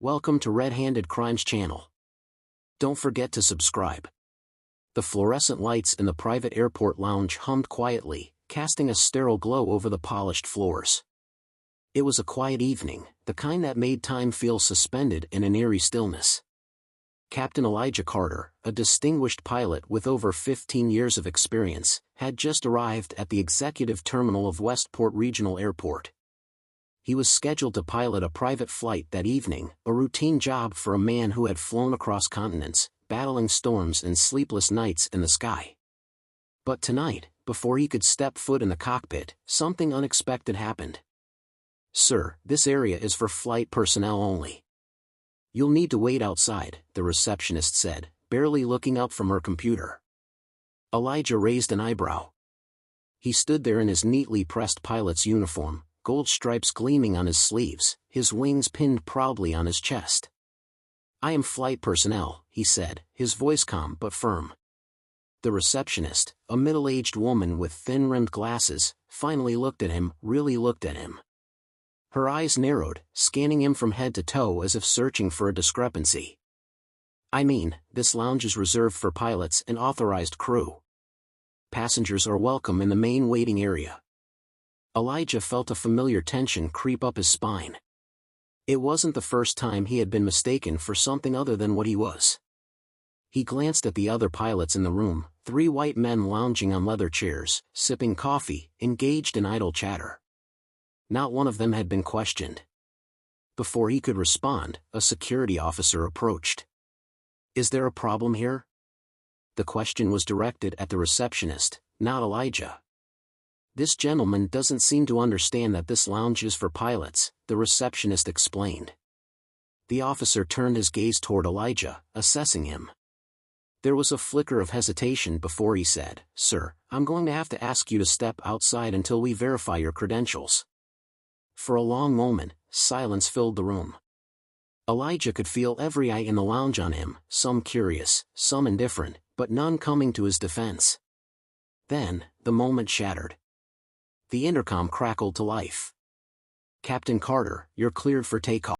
Welcome to Red-Handed Crimes channel. Don't forget to subscribe. The fluorescent lights in the private airport lounge hummed quietly, casting a sterile glow over the polished floors. It was a quiet evening, the kind that made time feel suspended in an eerie stillness. Captain Elijah Carter, a distinguished pilot with over 15 years of experience, had just arrived at the executive terminal of Westport Regional Airport. He was scheduled to pilot a private flight that evening, a routine job for a man who had flown across continents, battling storms and sleepless nights in the sky. But tonight, before he could step foot in the cockpit, something unexpected happened. "Sir, this area is for flight personnel only. You'll need to wait outside," the receptionist said, barely looking up from her computer. Elijah raised an eyebrow. He stood there in his neatly pressed pilot's uniform, gold stripes gleaming on his sleeves, his wings pinned proudly on his chest. "I am flight personnel," he said, his voice calm but firm. The receptionist, a middle-aged woman with thin-rimmed glasses, finally looked at him, really looked at him. Her eyes narrowed, scanning him from head to toe as if searching for a discrepancy. "I mean, this lounge is reserved for pilots and authorized crew. Passengers are welcome in the main waiting area." Elijah felt a familiar tension creep up his spine. It wasn't the first time he had been mistaken for something other than what he was. He glanced at the other pilots in the room, 3 white men lounging on leather chairs, sipping coffee, engaged in idle chatter. Not one of them had been questioned. Before he could respond, a security officer approached. "Is there a problem here?" The question was directed at the receptionist, not Elijah. "This gentleman doesn't seem to understand that this lounge is for pilots," the receptionist explained. The officer turned his gaze toward Elijah, assessing him. There was a flicker of hesitation before he said, "Sir, I'm going to have to ask you to step outside until we verify your credentials." For a long moment, silence filled the room. Elijah could feel every eye in the lounge on him, some curious, some indifferent, but none coming to his defense. Then, the moment shattered. The intercom crackled to life. "Captain Carter, you're cleared for takeoff."